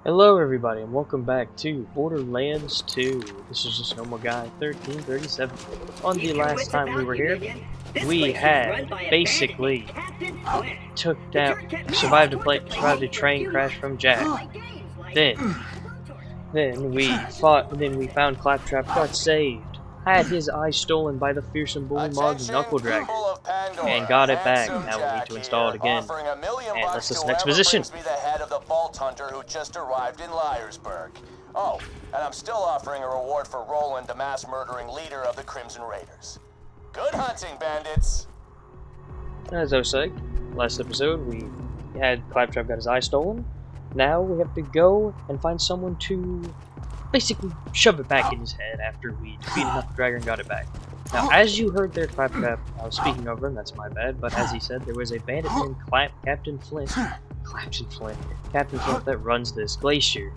Hello everybody and welcome back to Borderlands 2. This is just normal guy 1337. On the last time we were here, we had basically survived a train crash from Jack. Then we found Claptrap, got saved, had his eye stolen by the fearsome bully mod knuckledragger, and got it back. Now we need to install it again. And let's listen to exposition. Me the head of the Vault Hunter who just arrived in Liarsburg. Oh, and I'm still offering a reward for Roland, the mass murdering leader of the Crimson Raiders. Good hunting, bandits! As I was saying, last episode we had Claptrap got his eye stolen. Now we have to go and find someone to basically shove it back in his head after we defeated knuckledragger and got it back. Now, as you heard there, Claptrap, I was speaking over him, that's my bad, but as he said, there was a bandit named Captain Flint that runs this glacier.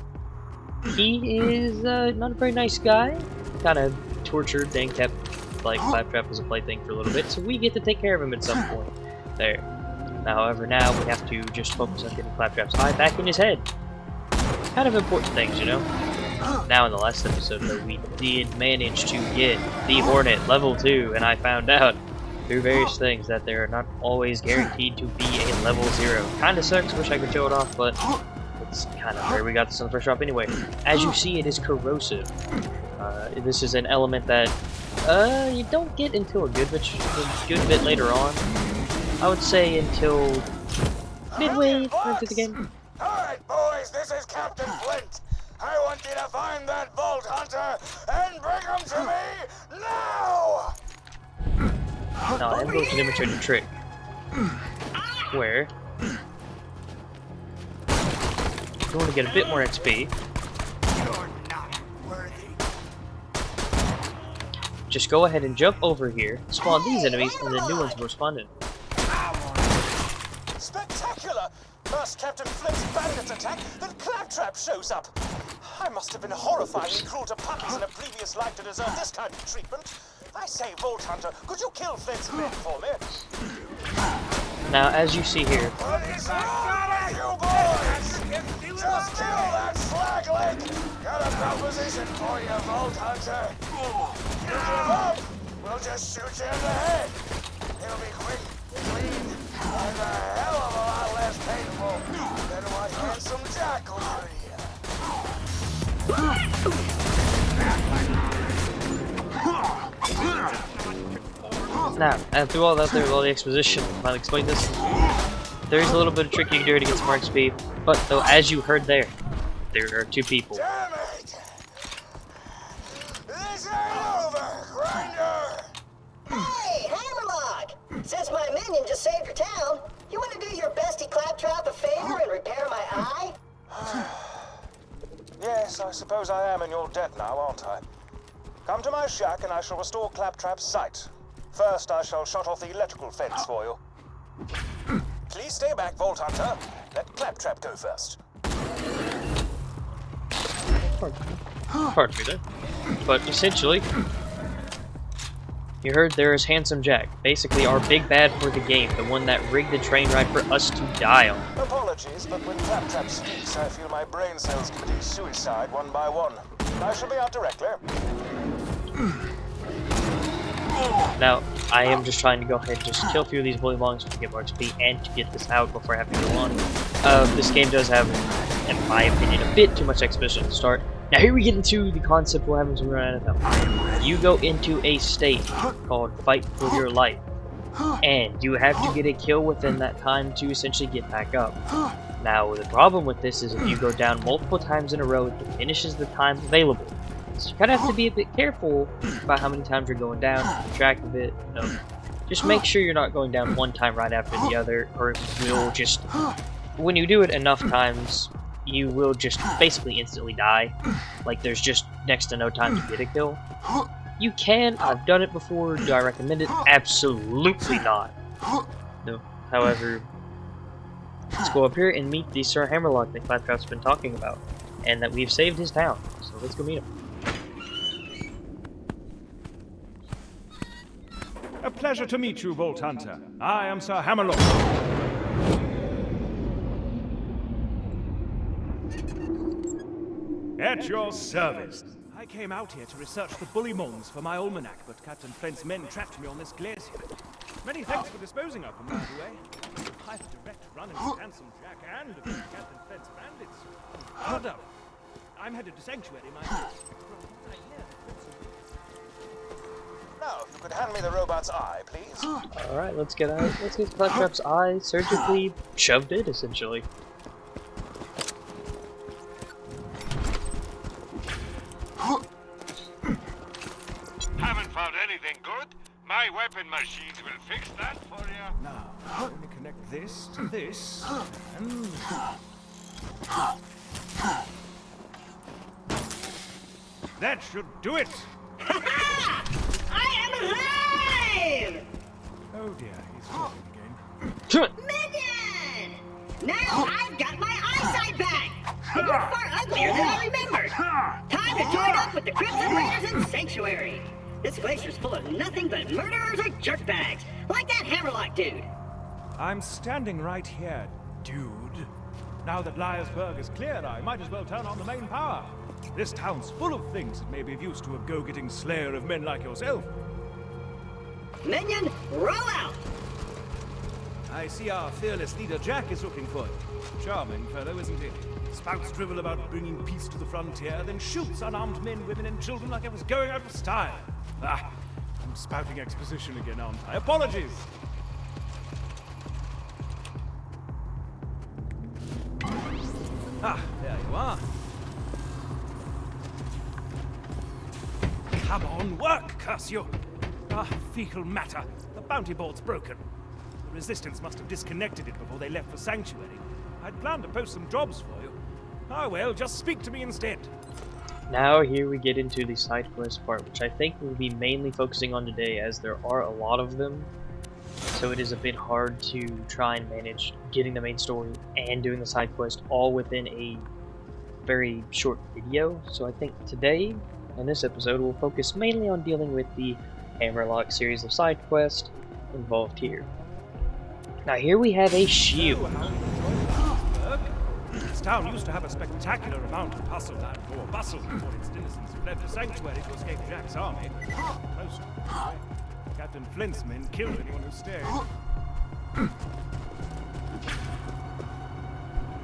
He is not a very nice guy, kind of tortured and kept like Claptrap as a plaything for a little bit, so we get to take care of him at some point there. Now, however, now we have to just focus on getting Claptrap's eye back in his head. Kind of important things, you know? Now, in the last episode, though, we did manage to get the Hornet level 2, and I found out through various things that they are not always guaranteed to be a level 0. Kinda sucks, wish I could show it off, but it's kind of rare. We got this on the first drop anyway. As you see, it is corrosive. This is an element that you don't get until a good bit later on. I would say until midway through the game. Alright, boys, this is Captain Flint. I want you to find that Vault Hunter and bring him to me now! Now, I'm going to demonstrate a trick where you want to get a bit more XP. You're not worthy. Just go ahead and jump over here, spawn these enemies, and then new ones will spawn in. Spectacular! First Captain Flint's bandits attack, then Claptrap shows up. I must have been horrifyingly cruel to puppies in a previous life to deserve this kind of treatment. I say, Vault Hunter, could you kill Flint's men for me? Now, as you see here, What is wrong with you boys? Just kill that slag leg! Got a proposition for you, Vault Hunter. You give up, we'll just shoot you in the head. It'll be quick, clean, and a hell of a lot less painful than what handsome Jack will do to you. now, and through all that there, all the exposition, I'll explain this. There is a little bit of trick you can do to get some more XP, but though, as you heard there are two people. Damn it! This ain't over, Grinder! Hey, hammerlock! Since my minion just saved your town, you want to do your bestie Claptrap a favor and repair my eye? Yes, I suppose I am in your debt now, aren't I? Come to my shack and I shall restore Claptrap's sight. First, I shall shut off the electrical fence for you. Please stay back, Vault Hunter. Let Claptrap go first. Pardon me there. But essentially, you heard there is Handsome Jack, basically our big bad for the game, the one that rigged the train ride for us to die on. Apologies, but when Claptrap speaks, I feel my brain cells committing suicide one by one. I shall be out directly. Now, I am just trying to go ahead and just kill a few of these bully mongs to get more XP and to get this out before I have to go on. This game does have, in my opinion, a bit too much exposition to start. Now here we get into the concept we'll have when we run out of time. You go into a state called Fight for Your Life, and you have to get a kill within that time to essentially get back up. Now the problem with this is if you go down multiple times in a row, it diminishes the time available. So you kind of have to be a bit careful about how many times you're going down, keep track of it, you know. Just make sure you're not going down one time right after the other, or it will just, when you do it enough times, you will just basically instantly die. Like, there's just next to no time to get a kill. You can, I've done it before, do I recommend it? Absolutely not. No. However, let's go up here and meet the Sir Hammerlock that Claptrap's been talking about, and that we've saved his town. So let's go meet him. A pleasure to meet you, Vault Hunter. I am Sir Hammerlock. At your service. I came out here to research the bullymongs for my almanac, but Captain Flint's men trapped me on this glacier. Many thanks for disposing of them, by the way. I have a direct run into Handsome Jack and Captain Flint's bandits. Hold up. I'm headed to Sanctuary, my... Now, if you could hand me the robot's eye, please. Alright, let's get Claptrap's eye surgically shoved in, essentially. Haven't found anything good? My weapon machines will fix that for you. Now, let me connect this to this, and... That should do it! I am alive! Oh dear, he's talking again. Minion! Now I've got my eyesight back! And you're far uglier than I remembered! Time to join up with the Crimson Raiders in Sanctuary! This glacier's full of nothing but murderers or jerkbags, like that hammerlock dude! I'm standing right here, dude. Now that Liarsburg is clear, I might as well turn on the main power. This town's full of things that may be of use to a go-getting slayer of men like yourself. Minion, roll out! I see our fearless leader Jack is looking for you. Charming fellow, isn't he? Spouts drivel about bringing peace to the frontier, then shoots unarmed men, women, and children like it was going out of style. Ah, I'm spouting exposition again, aren't I? Apologies! Ah, there you are. Come on, work, curse you! Ah, fecal matter. The bounty board's broken. The Resistance must have disconnected it before they left for Sanctuary. I'd planned to post some jobs for you. Ah well, just speak to me instead. Now here we get into the side quest part, which I think we'll be mainly focusing on today, as there are a lot of them. So it is a bit hard to try and manage getting the main story and doing the side quest all within a very short video. So I think today, in this episode, we'll focus mainly on dealing with the hammerlock series of side quests involved here. Now here we have a shield. This town used to have a spectacular amount of hustle or bustle before its denizens who left a sanctuary to escape Jack's army. Most of them. Captain Flint's men killed anyone who stayed.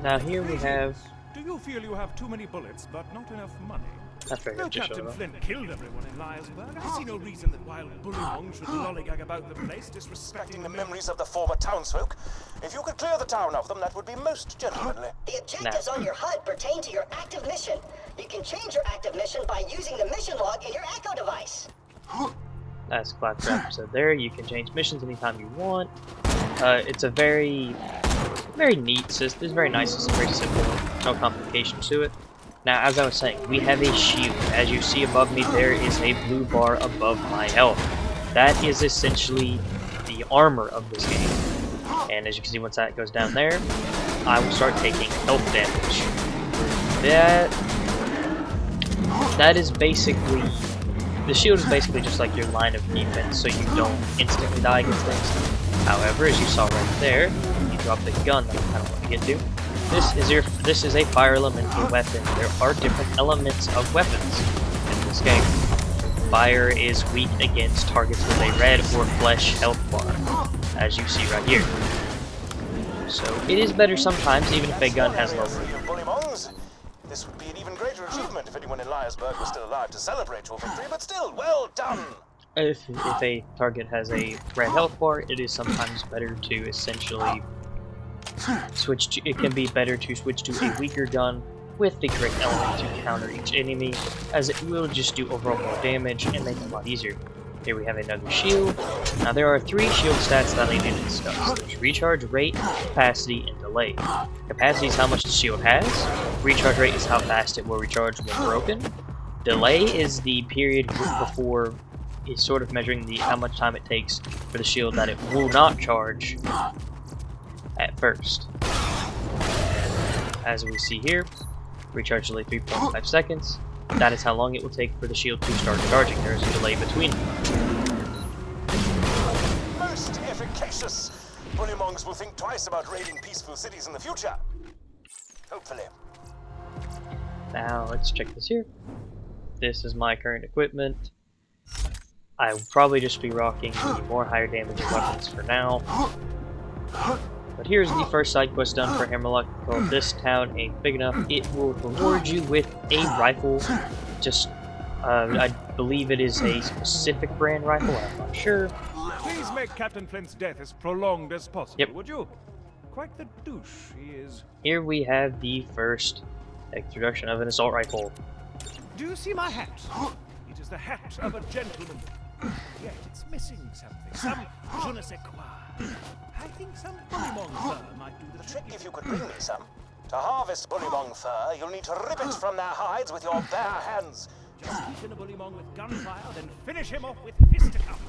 Now here we have... Do you feel you have too many bullets but not enough money? That's very Though good to show, Captain though. Flint killed everyone in Liarsburg, I see no reason that wild bullymong should lollygag about the place, disrespecting The memories of the former townsfolk. If you could clear the town of them, that would be most gentlemanly. The objectives on your HUD pertain to your active mission. You can change your active mission by using the mission log in your Echo device. As Claptrap said there, you can change missions anytime you want. It's a very neat system. It's very nice. It's very simple. No complications to it. Now, as I was saying, we have a shield. As you see above me, there is a blue bar above my health. That is essentially the armor of this game. And as you can see, once that goes down there, I will start taking health damage. That is basically... The shield is basically just like your line of defense, so you don't instantly die against things. However, as you saw right there, you drop the gun that I kind of want to get to. This is a fire elemental weapon. There are different elements of weapons in this game. Fire is weak against targets with a red or flesh health bar, as you see right here. So it is better sometimes, even if a gun has lower. This would be an even greater achievement if anyone in Liarsburg was still alive to celebrate your victory, but still, well done! If a target has a red health bar, it is sometimes better to essentially switch to... It can be better to switch to a weaker gun with the correct element to counter each enemy, as it will just do overall more damage and make it a lot easier. Here we have another shield. Now there are 3 shield stats that I need to discuss. There's recharge rate, capacity, and delay. Capacity is how much the shield has. Recharge rate is how fast it will recharge when broken. Delay is the period before, is sort of measuring how much time it takes for the shield that it will not charge at first. As we see here, recharge delay 3.5 seconds. That is how long it will take for the shield to start charging. There is a delay between them. Most efficacious! Bullymongs will think twice about raiding peaceful cities in the future. Hopefully. Now let's check this here. This is my current equipment. I will probably just be rocking the more higher damage weapons for now. But here's the first side quest done for Hammerlock. Called This Town Ain't Big Enough. It will reward you with a rifle. Just, I believe it is a specific brand rifle, I'm not sure. Please make Captain Flint's death as prolonged as possible, Yep. would you? Quite the douche he is. Here we have the first introduction of an assault rifle. Do you see my hat? It is the hat of a gentleman. Yet it's missing something. Some je ne sais quoi. I think some bullymong fur might do the trick. If you could bring me some. To harvest bullymong fur, you'll need to rip it from their hides with your bare hands. Just keep in a bullymong with gunfire, then finish him off with fisticuffs.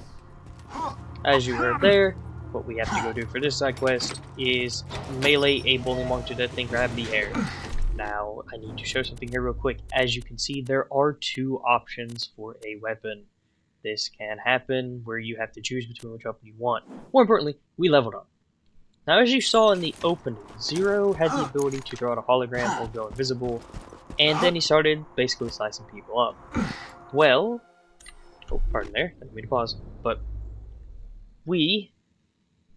As you heard there, what we have to go do for this side quest is melee a bullymong to death and grab the air. Now, I need to show something here real quick. As you can see, there are two options for a weapon. This can happen where you have to choose between which weapon you want. More importantly, we leveled up. Now, as you saw in the opening, Zero had the ability to throw out a hologram or go invisible, and then he started basically slicing people up. Well, oh, pardon there, I didn't mean to pause, but we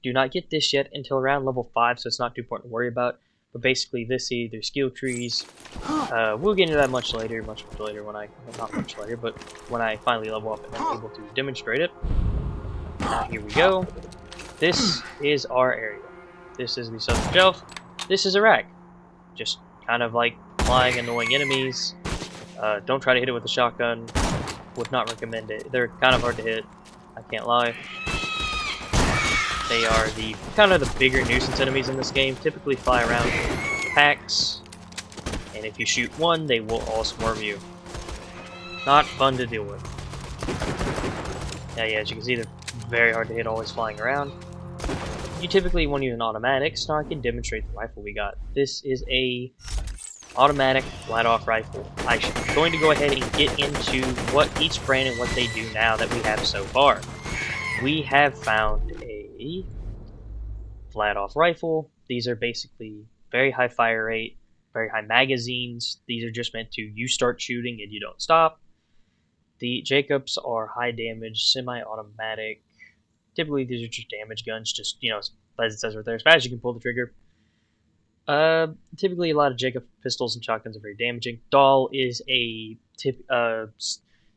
do not get this yet until around level 5, so it's not too important to worry about. But basically, this is their skill trees. We'll get into that much later when I, well, not much later, but when I finally level up and I'm able to demonstrate it. Now, here we go. This is our area. This is the southern shelf. This is Iraq. Just kind of like flying annoying enemies. Don't try to hit it with a shotgun. Would not recommend it. They're kind of hard to hit. I can't lie. They are the kind of the bigger nuisance enemies in this game. Typically fly around in packs, and if you shoot one, they will all swarm you. Not fun to deal with. Yeah, as you can see, they're very hard to hit, always flying around. You typically want to use an automatic, so I can demonstrate the rifle we got. This is a automatic flat-off rifle. I'm going to go ahead and get into what each brand and what they do now that we have so far. We have found a flat-off rifle. These are basically very high fire rate, very high magazines. These are just meant to, you start shooting and you don't stop. The Jacobs are high damage, semi-automatic. Typically these are just damage guns, just, you know, as it says right there, as fast as you can pull the trigger. Typically a lot of Jacob pistols and shotguns are very damaging. Dahl is a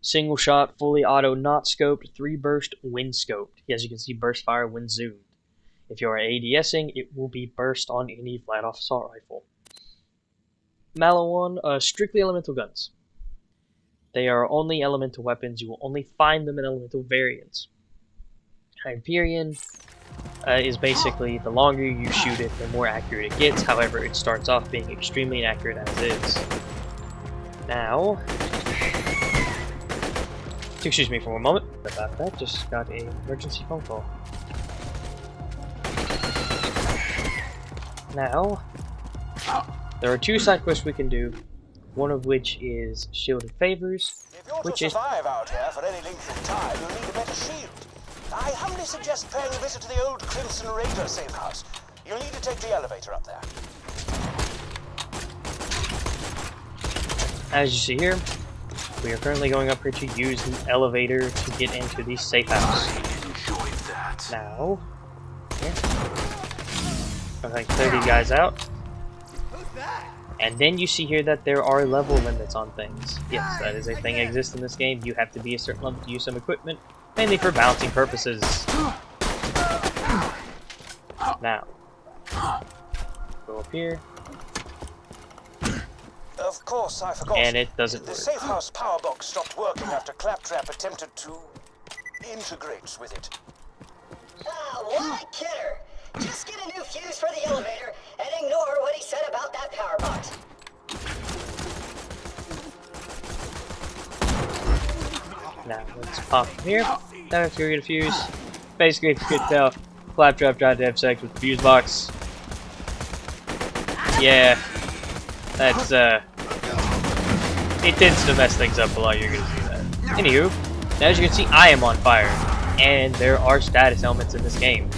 single shot, fully auto, not scoped, 3-burst, wind scoped. As you can see, burst fire when zoomed. If you are ADSing, it will be burst on any flat-off assault rifle. Mallowan, strictly elemental guns. They are only elemental weapons. You will only find them in elemental variants. Hyperion is basically, the longer you shoot it, the more accurate it gets. However, it starts off being extremely inaccurate as is. Now, excuse me for one moment about that, just got an emergency phone call. Now, there are 2 side quests we can do, one of which is Shielded Favors, If you're which to is... survive out here for any length of time, you'll need a better shield. I humbly suggest paying a visit to the old Crimson Raider safe house. You'll need to take the elevator up there. As you see here, we are currently going up here to use the elevator to get into the safe house. Now, here. I'm going to clear these guys out. And then you see here that there are level limits on things. Yes, that is a thing that exists in this game. You have to be a certain level to use some equipment, mainly for balancing purposes. Now, go up here. Of course, I forgot. And it doesn't The work. safe house power box stopped working after Claptrap attempted to integrate with it. Oh, why kidder? Just get a new fuse for the elevator and ignore what he said about that power box. Now, let's pop from here. Now, if you get a fuse, basically, if you could tell, Claptrap tried to have sex with the fuse box. Yeah, that's, it tends to mess things up a lot, you're gonna see that. Anywho, now as you can see, I am on fire, and there are status elements in this game.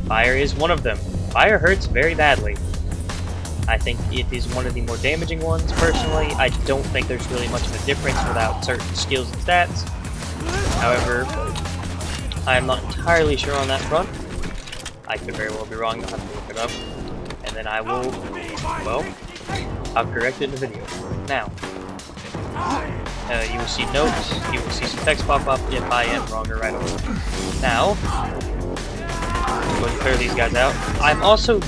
Fire is one of them. Fire hurts very badly. I think it is one of the more damaging ones, personally. I don't think there's really much of a difference without certain skills and stats. However, I'm not entirely sure on that front. I could very well be wrong, I'll have to look it up. And then I will, well, I'll correct it in the video. Now, you will see notes, you will see some text pop up if I am wrong or right over. Now, I'm going to clear these guys out. I'm also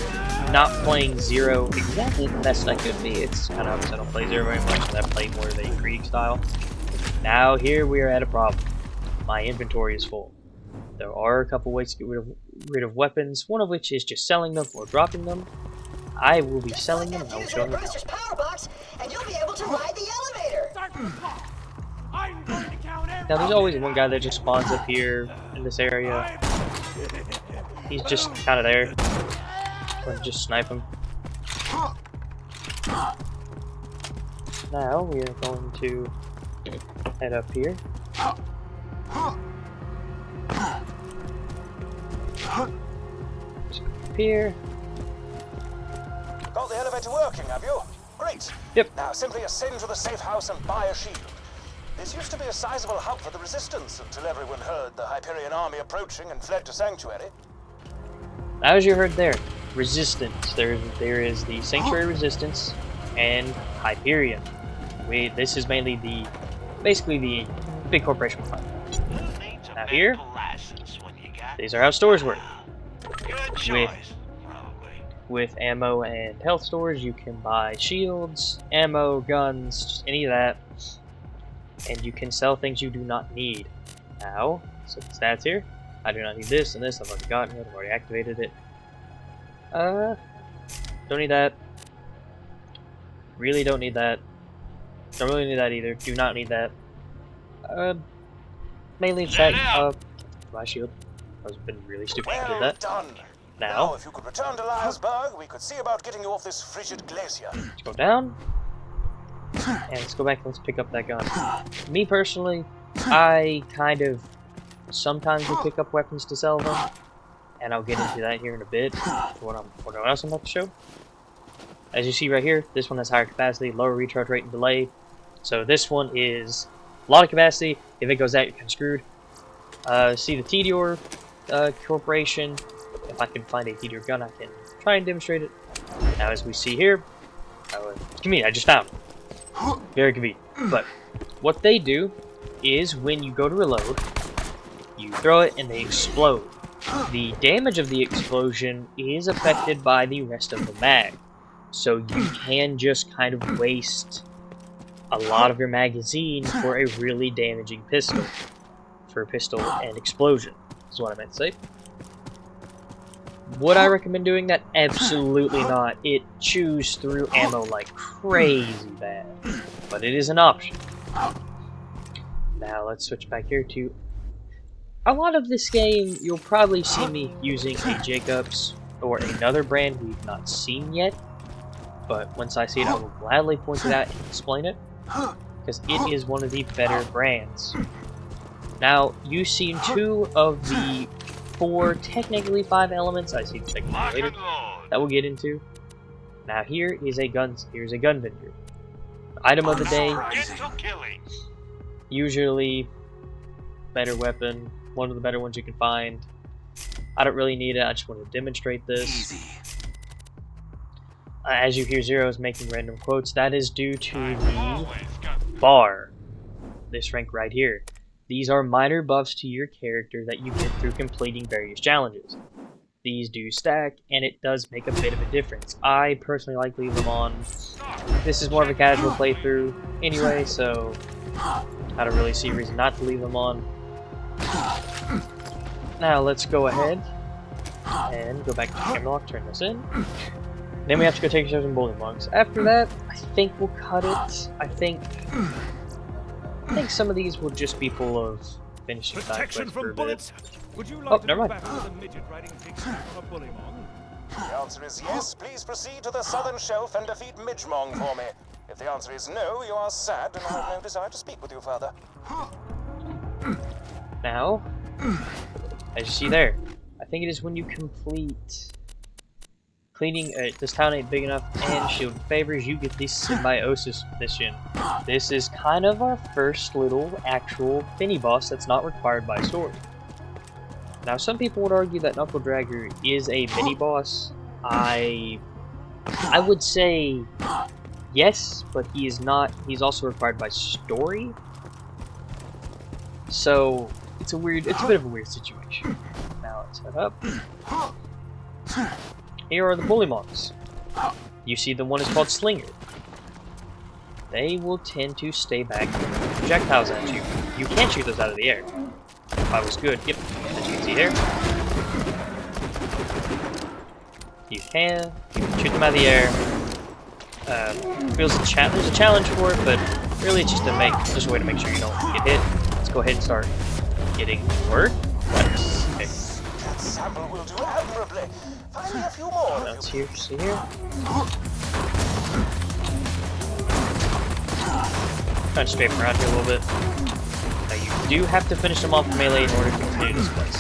not playing Zero exactly the best I could be. It's kind of obvious I don't play Zero very much, and I play more of a Krieg style. Now, here we are at a problem. My inventory is full. There are a couple ways to get rid of weapons, one of which is just selling them or dropping them. I will be selling them, and I will show them. Power box, and you'll be able to ride the elevator. Now, there's always one guy that just spawns up here in this area. He's just kind of there. Let's just snipe him. Now, we are going to head up here. Just go up here. Got the elevator working, have you? Great. Yep. Now simply ascend to the safe house and buy a shield. This used to be a sizable hub for the Resistance until everyone heard the Hyperion army approaching and fled to Sanctuary. As you heard there, Resistance. There is the Sanctuary Resistance and Hyperion. This is mainly basically the big corporation we're fighting. Now here, these are how stores work. With ammo and health stores, you can buy shields, ammo, guns, just any of that. And you can sell things you do not need. Now, so the stats here. I do not need this and this. I've already gotten it. I've already activated it. Don't need that. Really don't need that. Don't really need that either. Do not need that. Mainly check my shield. I was been really stupid to do that. Done. Now, if you could return to Lyresburg, we could see about getting you off this frigid glacier. let's go down. And let's go back and let's pick up that gun. Me personally, I kind of sometimes will pick up weapons to sell them. And I'll get into that here in a bit. What else I'm about to show. As you see right here, this one has higher capacity, lower recharge rate and delay. So this one is a lot of capacity. If it goes out, you're kind of screwed. See the Tedior Corporation. If I can find a Tedior gun, I can try and demonstrate it. Now, as we see here, it's convenient. I just found it. Very convenient. But what they do is when you go to reload, you throw it and they explode. The damage of the explosion is affected by the rest of the mag. So you can just kind of waste a lot of your magazine for a really damaging pistol. For a pistol and explosion, is what I meant to say. Would I recommend doing that? Absolutely not. It chews through ammo like crazy bad. But it is an option. Now let's switch back here to... A lot of this game, you'll probably see me using a Jacobs or another brand we've not seen yet. But once I see it, I will gladly point it out and explain it. Because it is one of the better brands. Now, you've seen 2 of the 4, technically 5 elements. I see the technically later. That we'll get into. Now here's a gun vendor. Item of the day. Usually better weapon. One of the better ones you can find. I don't really need it. I just want to demonstrate this. As you hear Zero is making random quotes, that is due to the bar. This rank right here. These are minor buffs to your character that you get through completing various challenges. These do stack, and it does make a bit of a difference. I personally like to leave them on. This is more of a casual playthrough anyway, so I don't really see a reason not to leave them on. Now let's go ahead and go back to the hammerlock, turn this in. Then we have to go take ourselves some bowling monks. After that, I think we'll cut it. I think some of these will just be full of finishing side quests for a bit. Would you like to never go mind. back to the midget riding big sack on a bully mon? The answer is yes. Please proceed to the southern shelf and defeat Midgemong for me. If the answer is no, you are sad and I have no desire to speak with you further. Now, as you see there, I think it is when you complete Cleaning this town ain't big enough, and shield favors you get the symbiosis mission. This is kind of our first little actual mini boss that's not required by story. Now, some people would argue that knuckledragger is a mini boss. I would say yes, but he is not. He's also required by story. So it's a bit of a weird situation. Now let's head up. Here are the bully monks. You see the one is called Slinger. They will tend to stay back and projectiles at you. You can't shoot those out of the air. If I was good, yep, as you can see here. You can shoot them out of the air. There's a challenge for it, but really it's just a way to make sure you don't get hit. Let's go ahead and start getting work. Nice. Okay. That sample will do admirably. Find me a few more. That's here. See here. Kind of strafe around here a little bit. Now you do have to finish them off melee in order to continue this quest.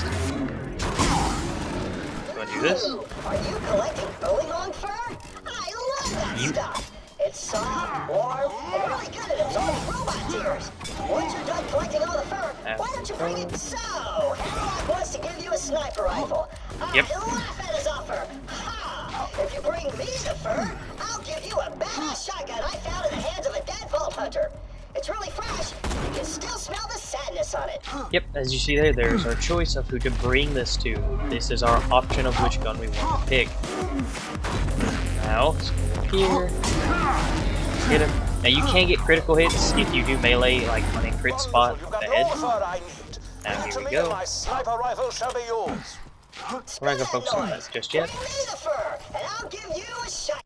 So I do this. Are you collecting bullymong fur? I love that stuff. It's soft, warm, and really good at absorbing robot tears. Once you're done collecting all the fur, why don't you bring it? So, Hammerlock wants to give you a sniper rifle. Yep. I laugh at his offer. Ha! If you bring me the fur, I'll give you a badass shotgun I found in the hands of a dead vault hunter. It's really fresh. You can still smell the sadness on it. Yep, as you see there's our choice of who to bring this to. This is our option of which gun we want to pick. Now, let's go here. Let's hit him. Now you can get critical hits if you do melee, like on a crit spot with the head. Now here we go. My sniper rifle shall be yours. We're not gonna focus on that just yet. Bring me the fur, and I'll give you a shot.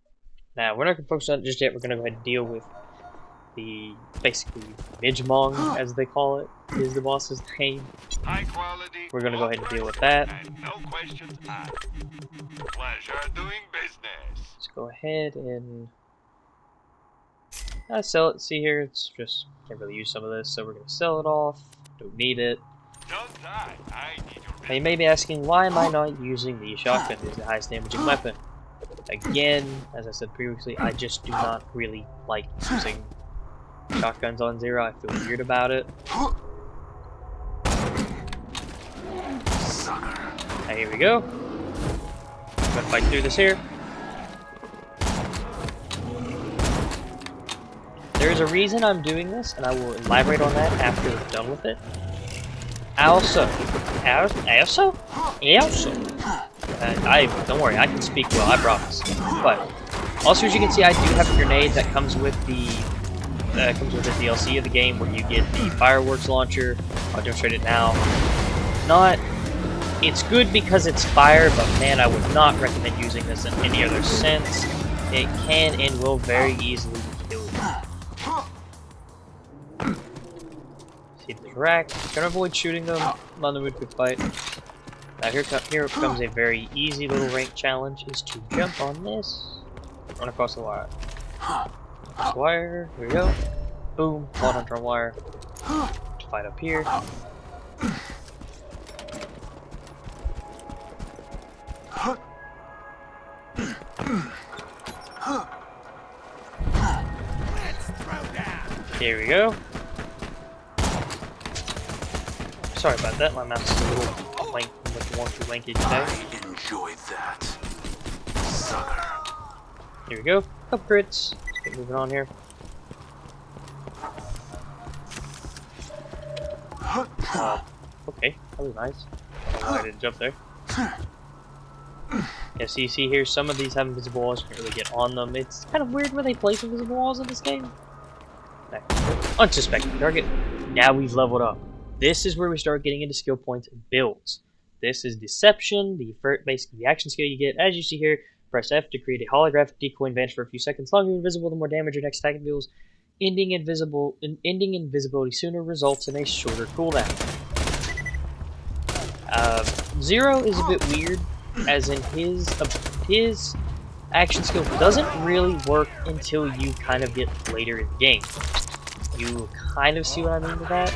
Now we're not gonna focus on it just yet. We're gonna go ahead and deal with the basically Midgemong, as they call it, is the boss's name. High quality. We're gonna go ahead and deal with that. And no questions asked. Pleasure doing business. Let's go ahead and sell it. See here, it's just can't really use some of this, so we're gonna sell it off. Don't need it. Don't die. I need your Now you may be asking, why am I not using the shotgun? It's the highest damaging weapon. Again, as I said previously, I just do not really like using shotguns on Zero. I feel weird about it. Now here we go. I'm gonna fight through this here. There's a reason I'm doing this, and I will elaborate on that after we're done with it. Also, don't worry, I can speak well, I promise. But also, as you can see, I do have a grenade that comes with the DLC of the game, where you get the fireworks launcher. I'll demonstrate it now. It's good because it's fire, but man, I would not recommend using this in any other sense. It can and will very easily kill you. See the rack. Gonna avoid shooting them. I'm on the mood to fight. Now here comes a very easy little rank challenge: is to jump on this, run across the wire. Across the wire. Here we go. Boom. Fall onto our wire. To fight up here. Here we go. Sorry about that, my mouse is a little wonky lanky today. Enjoy that, sucker. Here we go. Couple crits. Let's get moving on here. Okay, that was nice. I don't know why I didn't jump there. Yeah, so you see here, some of these have invisible walls. You can't really get on them. It's kind of weird where they place invisible walls in this game. Unsuspecting target. Now we've leveled up. This is where we start getting into skill points and builds. This is Deception, basically the action skill you get. As you see here, press F to create a holographic decoy and vanish for a few seconds. Longer invisible, the more damage your next attack deals. Ending invisibility sooner results in a shorter cooldown. Zero is a bit weird, as in his action skill doesn't really work until you kind of get later in the game. You kind of see what I mean with that?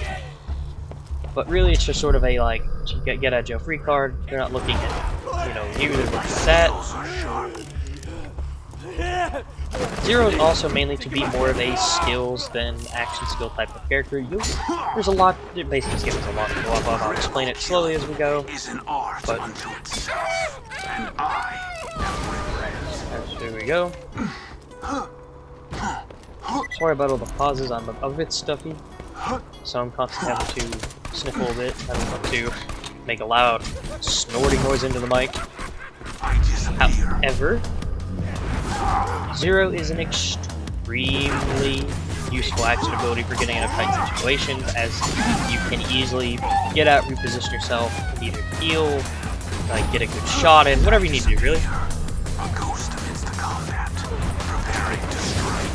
But really it's just sort of a, like, get a jail free card. They're not looking at, you know, you. They're looking at that. Zero is also mainly to be more of a skills than action skill type of character. There's a lot, basically this game has a lot to go off of. I'll explain it slowly as we go. Is an art But unto itself, and I am there we go. Sorry about all the pauses, I'm a bit stuffy, so I'm constantly having to sniffle a bit. I don't want to make a loud snorting noise into the mic. However, Zero is an extremely useful action ability for getting out of tight situations, as you can easily get out, reposition yourself, either heal, like get a good shot in, whatever you need to do, really. a ghost amidst the combat, preparing to strike.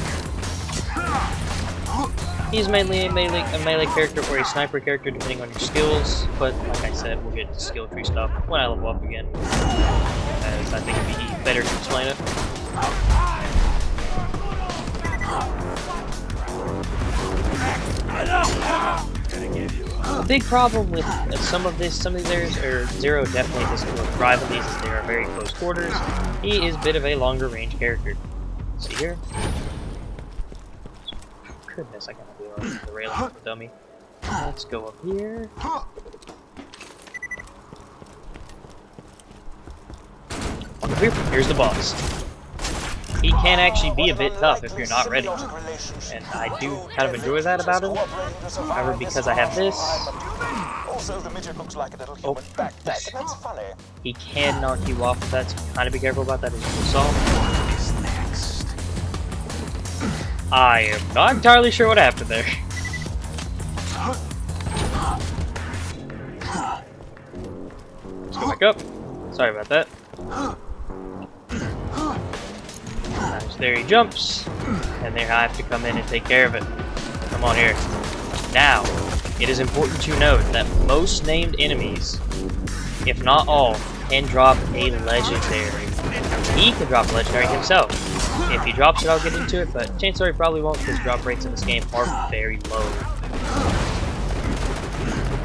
He's mainly a melee character or a sniper character, depending on your skills, but like I said, we'll get into skill tree stuff when I level up again, as I think it'd be better to explain it. The big problem with some of these areas, or Zero definitely doesn't really thrive in these, as they are very close quarters. He is a bit of a longer range character. See here? Goodness, I gotta do the railing for the dummy. Let's go up here. Walk up here. Here's the boss. He can actually be a bit tough if you're not ready, and I do kind of enjoy that about him. However, because I have this, he can knock you off of that, so kind of be careful about that as you saw. I am not entirely sure what happened there. Let's go back up. Sorry about that. There he jumps, and there I have to come in and take care of it. Come on here. Now, it is important to note that most named enemies, if not all, can drop a legendary. He can drop a legendary himself. If he drops it, I'll get into it, but chances are he probably won't, because drop rates in this game are very low.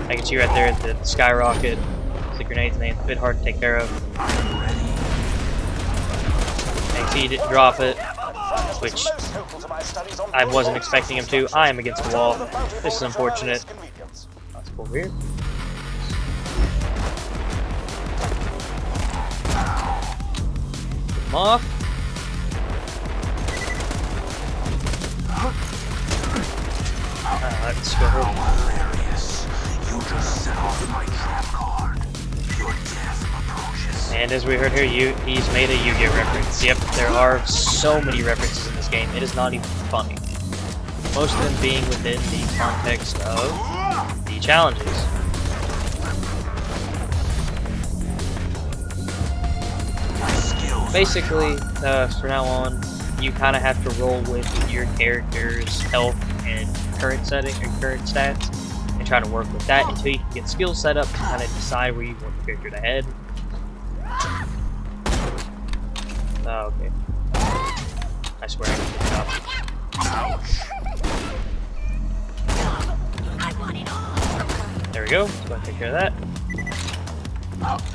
I can see right there at the skyrocket. The grenade's name, a bit hard to take care of. He didn't drop it, which I wasn't expecting him to. I am against the wall. This is unfortunate. Let's go over here. Get him off. Let's go ahead. You just set off my trap card. Your death approaches. And as we heard here, he's made a Yu-Gi-Oh reference. Yep, there are so many references in this game. It is not even funny. Most of them being within the context of the challenges. Basically, from now on, you kind of have to roll with your character's health and current setting or current stats, and try to work with that until you can get skills set up to kind of decide where you want your character to head. Oh, okay. I swear I can get up. There we go. Let's go and take care of that.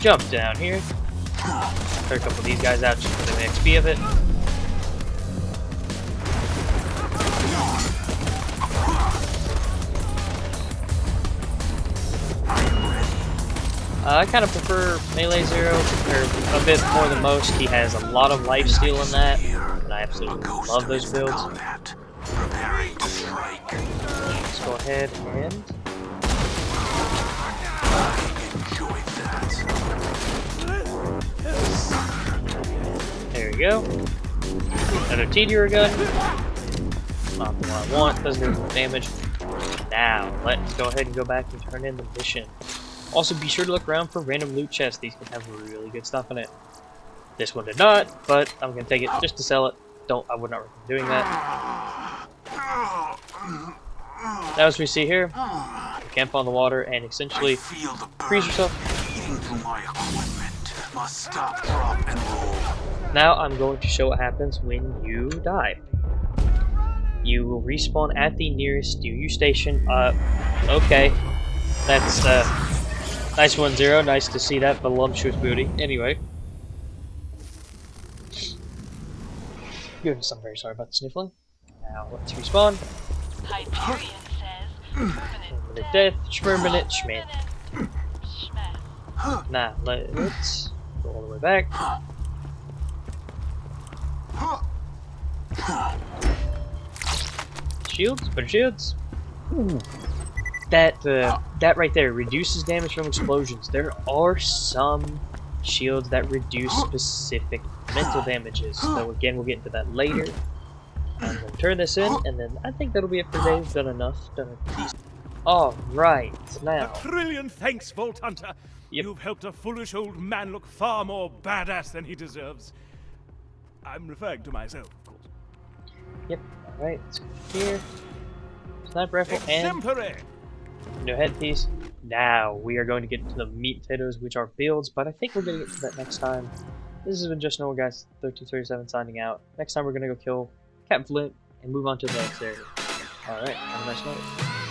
Jump down here. Clear a couple of these guys out just for the XP of it. I kind of prefer Melee Zero, or a bit more than most. He has a lot of lifesteal in that, and I absolutely love those builds. Let's go ahead and... There we go. Another Meteor gun. Not the one I want, doesn't do much damage. Now, let's go ahead and go back and turn in the mission. Also, be sure to look around for random loot chests. These can have really good stuff in it. This one did not, but I'm gonna take it just to sell it. I would not recommend doing that. Now, as we see here, you camp on the water and essentially freeze yourself. Now, I'm going to show what happens when you die. You will respawn at the nearest UU station. Okay. That's, nice one, Zero. Nice to see that voluptuous booty. Anyway. goodness, I'm very sorry about the sniffling. Now, let's respawn. Hyperion says Permanent death, permanent schmidt. Schmeth. Now, let's go all the way back. Shields? Better shields? Ooh. That right there reduces damage from explosions. There are some shields that reduce specific mental damages. So again, we'll get into that later. I'm gonna turn this in, and then I think that'll be it for today. We've done enough. Done a piece. Alright, now. A trillion thanks, Vault Hunter. Yep. You've helped a foolish old man look far more badass than he deserves. I'm referring to myself, of course. Yep, alright, let's go here. Sniper rifle and Exemplary! no headpiece. Now we are going to get into the meat and potatoes, which are builds, but I think we're going to get to that next time. This has been Just Normal Guys 1337 signing out. Next time we're going to go kill Captain Flint and move on to the next area. Alright, have a nice night.